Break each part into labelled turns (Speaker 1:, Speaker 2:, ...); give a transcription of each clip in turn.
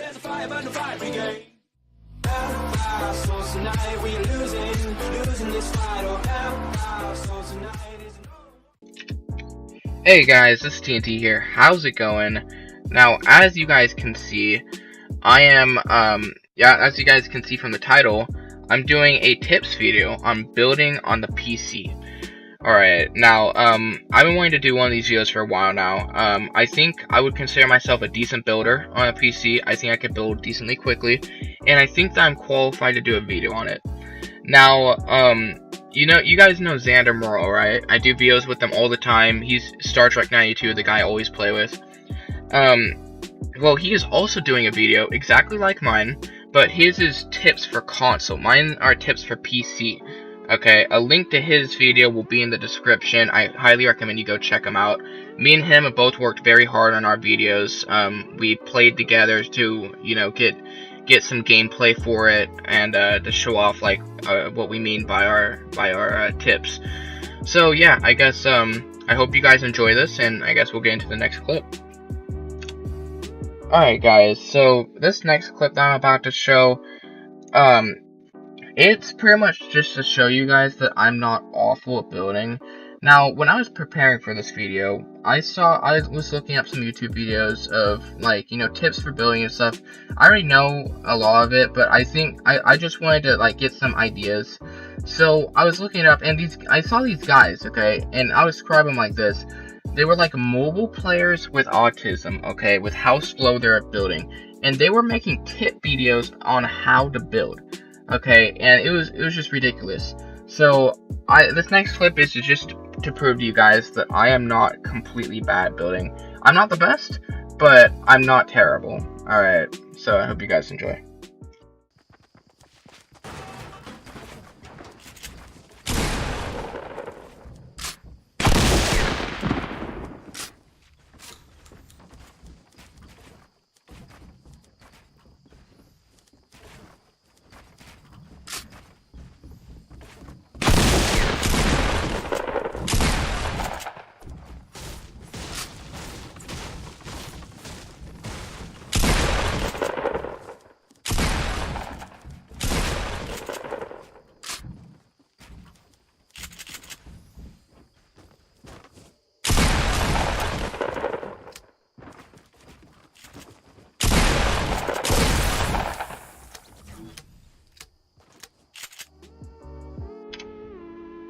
Speaker 1: there's a fire, but no fire brigade. So tonight we are losing this fight. So tonight is
Speaker 2: Hey guys, this is TNT here. How's it going? Now, as you guys can see, I am, as you guys can see from the title, I'm doing a tips video on building on the PC. Alright, now, I've been wanting to do one of these videos for a while now. I think I would consider myself a decent builder on a PC. I think I could build decently quickly, and I think that I'm qualified to do a video on it. Now, you guys know Zander, right? I do videos with them all the time. He's Star Trek 92, the guy I always play with. Well, he is also doing a video exactly like mine, but his is tips for console. Mine are tips for PC. Okay, a link to his video will be in the description. I highly recommend you go check him out. Me and him have both worked very hard on our videos. We played together to, get some gameplay for it, and to show off what we mean by our tips. So yeah, I guess I hope you guys enjoy this, and I guess we'll get into the next clip. Alright guys, so this next clip that I'm about to show, it's pretty much just to show you guys that I'm not awful at building. Now, when I was preparing for this video, I was looking up some YouTube videos of, tips for building and stuff. I already know a lot of it, but I think I just wanted to, get some ideas. So, I was looking it up, and I saw these guys, okay, and I was describing them like this. They were like mobile players with autism, okay, with how slow they're at building. And they were making tip videos on how to build, okay, and it was just ridiculous. So, this next clip is just to prove to you guys that I am not completely bad at building. I'm not the best, but I'm not terrible. Alright, so I hope you guys enjoy.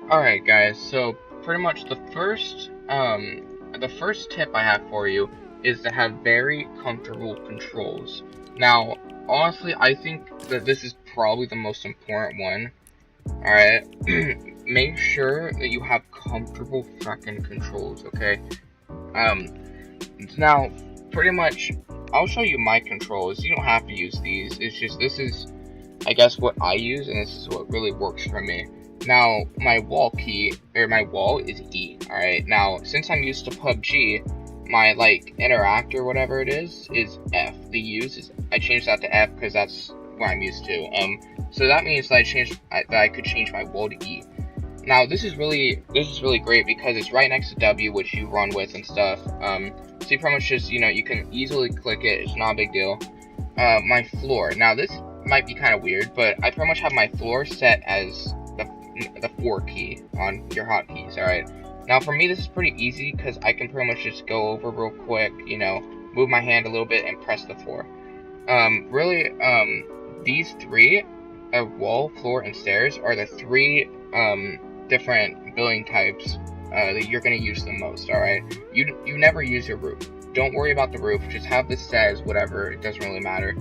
Speaker 2: Alright guys, so pretty much the first tip I have for you is to have very comfortable controls. Now, honestly, I think that this is probably the most important one. Alright, make sure that you have comfortable fucking controls, okay? Now, pretty much, I'll show you my controls. You don't have to use these. It's just, this is, I guess, what I use, and this is what really works for me. Now, my wall is E, alright? Now, since I'm used to PUBG, my, interact or whatever it is F. The use is, I changed that to F because that's what I'm used to. So that means that I could change my wall to E. Now, this is really great because it's right next to W, which you run with and stuff. So you pretty much just, you can easily click it, it's not a big deal. My floor. Now, this might be kind of weird, but I pretty much have my floor set as the 4 key on your hotkeys, alright? Now for me this is pretty easy because I can pretty much just go over real quick, move my hand a little bit and press the 4. These 3, wall, floor, and stairs are the 3 different building types that you're going to use the most, alright? You never use your roof. Don't worry about the roof, just have this set as whatever, it doesn't really matter.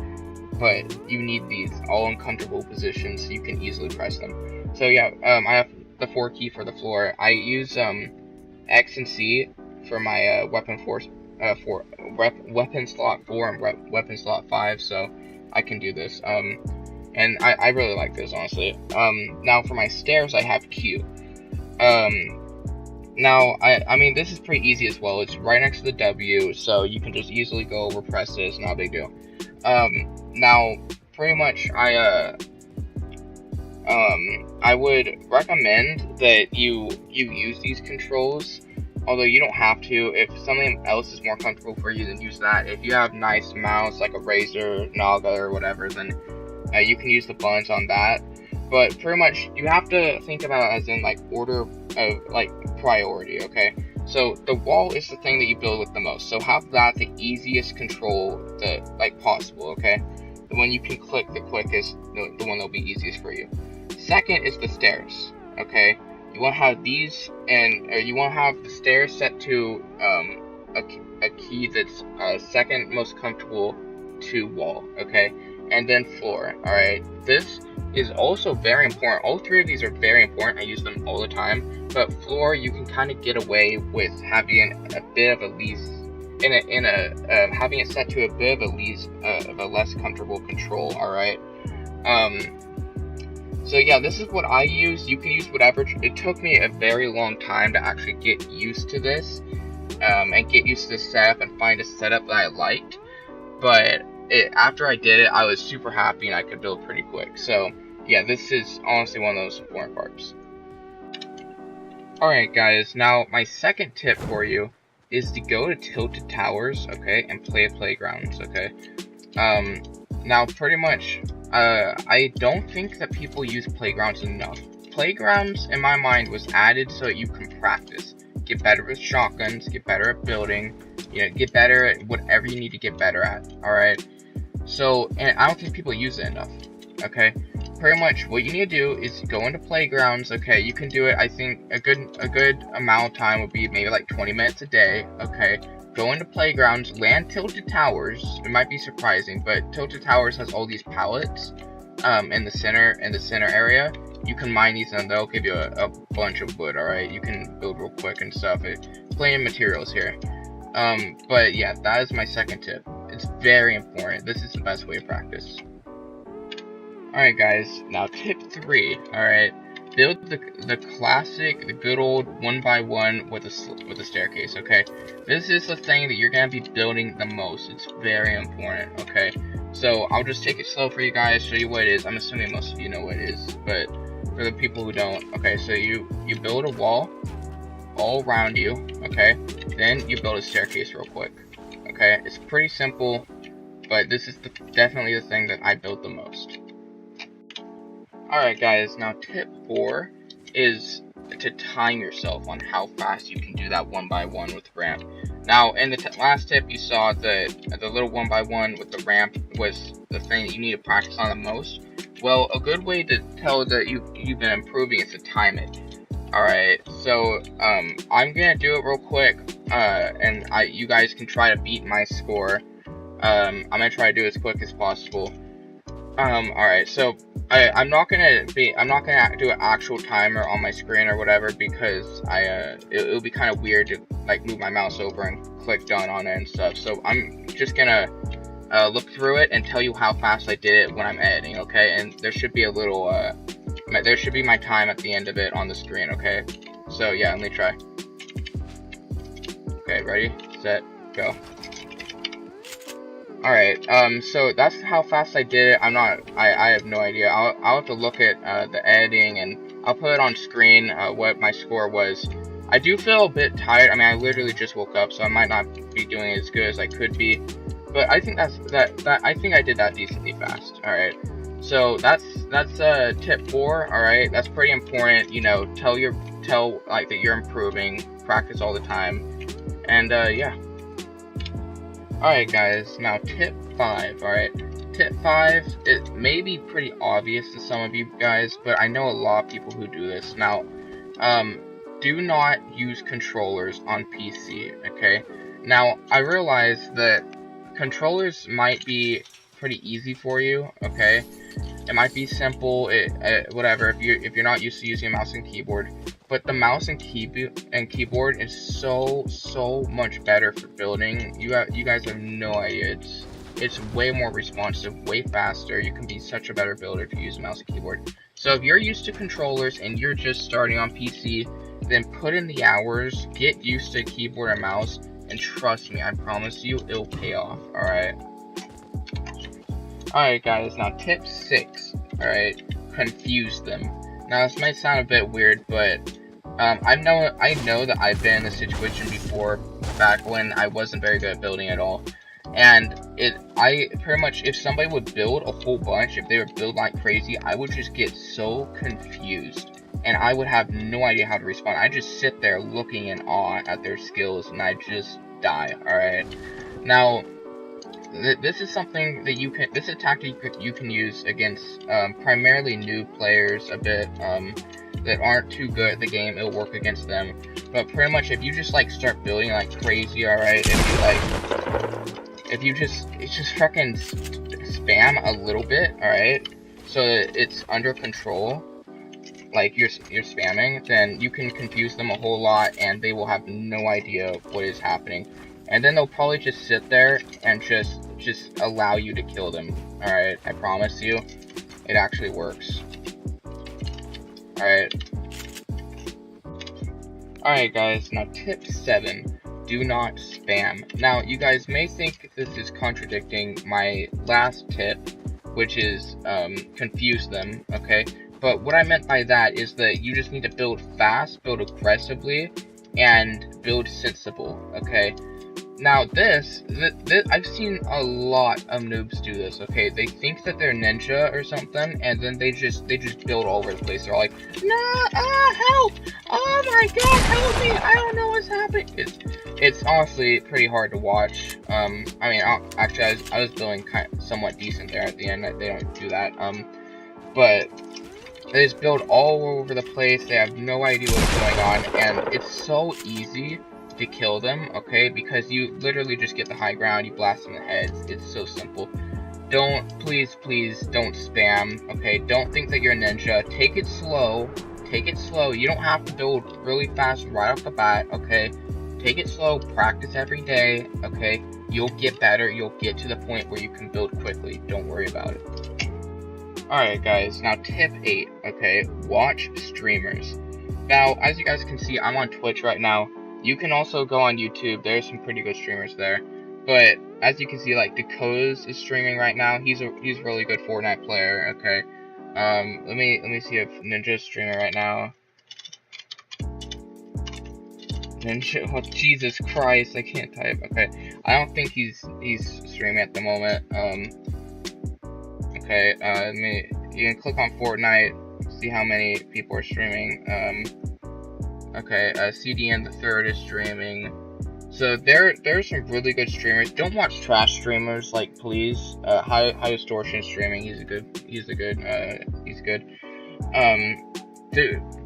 Speaker 2: But you need these all in comfortable positions so you can easily press them. So yeah, I have the 4 key for the floor. I use X and C for my weapon slot 4 and weapon slot 5, so I can do this. And I really like this, honestly. Now for my stairs, I have Q. Now I mean this is pretty easy as well. It's right next to the W, so you can just easily go over, press this, not a big deal. Now pretty much I would recommend that you use these controls although you don't have to. If something else is more comfortable for you, then use that. If you have nice mouse like a Razer, Naga, or whatever, then you can use the buttons on that. But pretty much, you have to think about it as in like order of like priority, okay? So the wall is the thing that you build with the most. So have that the easiest control like possible, okay? The one you can click the quickest, the one that'll be easiest for you. Second is the stairs, okay? You want to have these, or you want to have the stairs set to a key that's second most comfortable to wall, okay? And then floor, alright? This is also very important. All three of these are very important. I use them all the time. But floor, you can kind of get away with having a bit of a least, having it set to a bit of a less comfortable control, alright? So yeah, this is what I use. You can use whatever. It took me a very long time to actually get used to this, and get used to this setup and find a setup that I liked. But after I did it, I was super happy and I could build pretty quick. So yeah, this is honestly one of those important parts. Alright guys, now my second tip for you is to go to Tilted Towers, okay, and play playgrounds, okay? Now pretty much, I don't think that people use playgrounds enough. Playgrounds, in my mind, was added so that you can practice. Get better with shotguns, get better at building, you know, get better at whatever you need to get better at, alright? So, and I don't think people use it enough, okay? Pretty much what you need to do is go into playgrounds, okay? You can do it, I think, a good amount of time would be maybe like 20 minutes a day, okay? Go into playgrounds, land Tilted Towers. It might be surprising, but Tilted Towers has all these pallets in the center area. You can mine these and they'll give you a bunch of wood, alright? You can build real quick and stuff. Plenty of materials here. But yeah, that is my second tip. It's very important. This is the best way to practice. Alright guys, now tip 3, alright? Build the classic, the good old 1x1 with a staircase, okay? This is the thing that you're gonna be building the most. It's very important, okay? So I'll just take it slow for you guys, show you what it is. I'm assuming most of you know what it is, but for the people who don't, okay, so you build a wall all around you, okay? Then you build a staircase real quick, okay? It's pretty simple, but this is definitely the thing that I build the most. Alright guys, now tip 4 is to time yourself on how fast you can do that 1x1 with ramp. Now, in the last tip, you saw the little 1x1 with the ramp was the thing that you need to practice on the most. Well, a good way to tell that you've been improving is to time it. Alright, so I'm gonna do it real quick, and you guys can try to beat my score. I'm gonna try to do it as quick as possible. Alright, so I'm not gonna do an actual timer on my screen or whatever, because it'll be kind of weird to like move my mouse over and click done on it and stuff. So I'm just gonna look through it and tell you how fast I did it when I'm editing, okay? And there should be a little there should be my time at the end of it on the screen, okay? So yeah, let me try. Okay, ready, set, go. Alright, so that's how fast I did it. I have no idea. I'll have to look at the editing, and I'll put it on screen what my score was. I do feel a bit tired. I mean, I literally just woke up, so I might not be doing as good as I could be. But I think I think I did that decently fast. Alright, so that's tip 4. Alright, that's pretty important. You know, tell like that you're improving, practice all the time, and yeah. Alright guys, now tip 5, alright? Tip 5, it may be pretty obvious to some of you guys, but I know a lot of people who do this. Now, do not use controllers on PC, okay? Now, I realize that controllers might be pretty easy for you, okay? It might be simple, whatever, if you're not used to using a mouse and keyboard. But the mouse and keyboard is so much better for building. You guys have no idea. It's way more responsive, way faster. You can be such a better builder if you use a mouse and keyboard. So if you're used to controllers and you're just starting on PC, then put in the hours, get used to keyboard and mouse, and trust me, I promise you, it'll pay off. Alright. Alright guys, now tip 6. Alright, confuse them. Now this might sound a bit weird, but I know that I've been in a situation before, back when I wasn't very good at building at all, and I pretty much, if somebody would build a whole bunch, if they would build like crazy, I would just get so confused, and I would have no idea how to respond. I just sit there looking in awe at their skills, and I just die. All right, now. This is something that this is a tactic you can use against primarily new players a bit that aren't too good at the game. It'll work against them, but pretty much if you just like start building like crazy, alright, if you just fucking spam a little bit, alright, so that it's under control, like you're spamming, then you can confuse them a whole lot and they will have no idea what is happening. And then they'll probably just sit there and just allow you to kill them. Alright, I promise you, it actually works. Alright. Alright guys, now tip 7, do not spam. Now, you guys may think this is contradicting my last tip, which is confuse them, okay? But what I meant by that is that you just need to build fast, build aggressively, and build sensible, okay? Now this I've seen a lot of noobs do this, okay? They think that they're ninja or something, and then they just build all over the place. They're like, no, help! Oh my god, help me! I don't know what's happening. It's honestly pretty hard to watch. I mean, actually, I was building somewhat decent there at the end. They don't do that. But they just build all over the place. They have no idea what's going on, and it's so easy to kill them, okay, because you literally just get the high ground, you blast them in the heads. It's so simple. Please don't spam, okay? Don't think that you're a ninja. Take it slow. You don't have to build really fast right off the bat, okay? Take it slow, practice every day, okay? You'll get better, you'll get to the point where you can build quickly. Don't worry about it. Alright guys, now tip 8, okay? Watch streamers. Now, as you guys can see, I'm on Twitch right now. You can also go on YouTube. There's some pretty good streamers there. But as you can see, like Dakota's is streaming right now. He's a really good Fortnite player. Okay. Let me see if Ninja's streaming right now. Ninja. Oh Jesus Christ! I can't type. Okay. I don't think he's streaming at the moment. Okay. You can click on Fortnite. See how many people are streaming. Okay, CDN the third is streaming. So there's some really good streamers. Don't watch trash streamers, like, please. High Distortion streaming. He's good.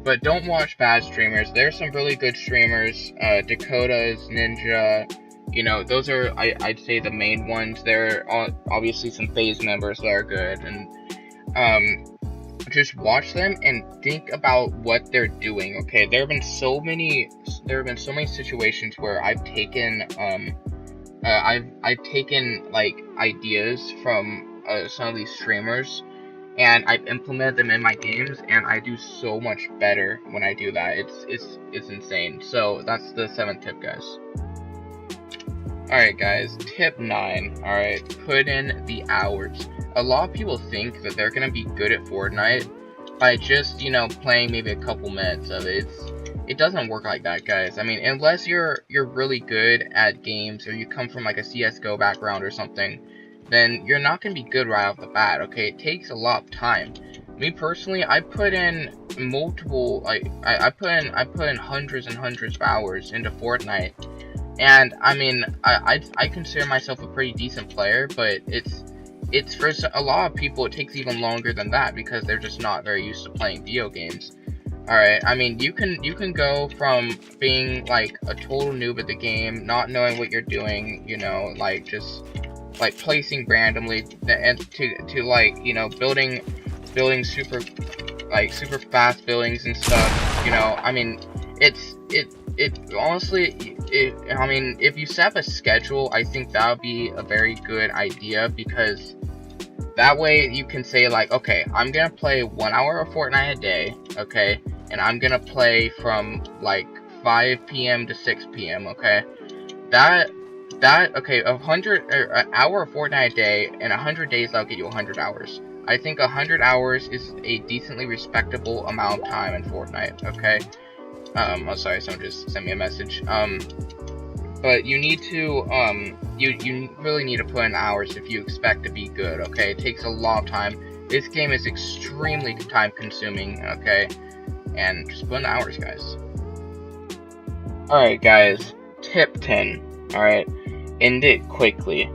Speaker 2: But don't watch bad streamers. There's some really good streamers. Dakota's, Ninja. You know, those are I'd say the main ones. There are obviously some FaZe members that are good, and just watch them and think about what they're doing. Okay, there have been so many situations where I've taken I've taken like ideas from some of these streamers, and I've implemented them in my games, and I do so much better when I do that. It's insane. So that's the 7th tip, guys. Alright guys, tip 9, alright, put in the hours. A lot of people think that they're gonna be good at Fortnite by just, you know, playing maybe a couple minutes of it. It doesn't work like that, guys. I mean, unless you're really good at games, or you come from like a CSGO background or something, then you're not gonna be good right off the bat, okay? It takes a lot of time. Me personally, I put in multiple, like, I put in hundreds and hundreds of hours into Fortnite. And I mean, I consider myself a pretty decent player, but it's for a lot of people it takes even longer than that because they're just not very used to playing video games. Alright, I mean, you can go from being like a total noob at the game, not knowing what you're doing, you know, like just like placing randomly, and to like, you know, building super fast buildings and stuff, you know. I mean, it honestly, I mean, if you set up a schedule, I think that would be a very good idea, because that way you can say like, okay, I'm gonna play 1 hour of Fortnite a day, okay, and I'm gonna play from like 5 p.m. to 6 p.m. okay. Okay, an hour of Fortnite a day, and 100 days, that'll get you 100 hours. I think 100 hours is a decently respectable amount of time in Fortnite, okay. Oh, sorry, someone just sent me a message. But you need to, you really need to put in hours if you expect to be good, okay? It takes a lot of time. This game is extremely time consuming, okay? And just put in the hours, guys. Alright, guys. Tip 10. Alright? End it quickly.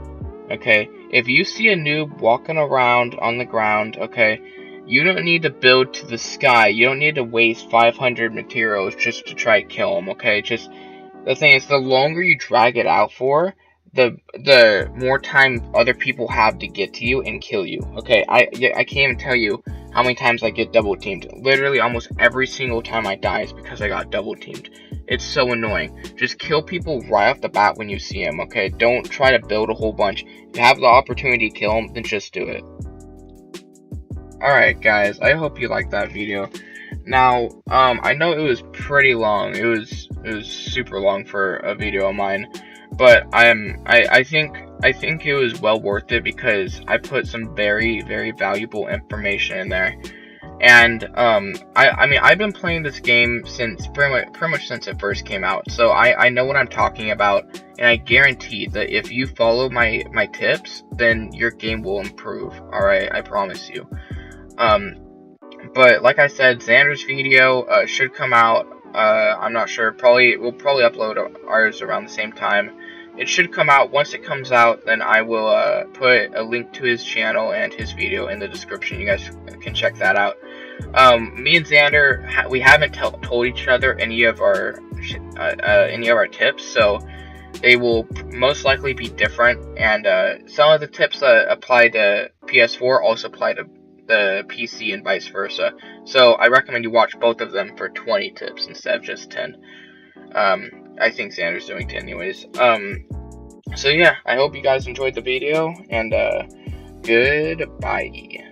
Speaker 2: Okay? If you see a noob walking around on the ground, okay? You don't need to build to the sky. You don't need to waste 500 materials just to try to kill him, okay? Just, the thing is, the longer you drag it out for, the more time other people have to get to you and kill you, okay? I can't even tell you how many times I get double teamed. Literally, almost every single time I die is because I got double teamed. It's so annoying. Just kill people right off the bat when you see them, okay? Don't try to build a whole bunch. If you have the opportunity to kill them, then just do it. Alright guys, I hope you liked that video. Now, I know it was pretty long. It was super long for a video of mine, but I think it was well worth it because I put some very valuable information in there. And I mean I've been playing this game since pretty much since it first came out, so I know what I'm talking about, and I guarantee that if you follow my tips, then your game will improve. Alright, I promise you. But like I said, Zander's video should come out. I'm not sure. We'll probably upload ours around the same time. It should come out. Once it comes out, then I will put a link to his channel and his video in the description. You guys can check that out. Me and Zander, we haven't told each other any of our tips, so they will most likely be different. And some of the tips that apply to PS4 also apply to the PC and vice versa. So I recommend you watch both of them for 20 tips instead of just 10. I think Zander's doing 10 anyways. So yeah, I hope you guys enjoyed the video, and goodbye.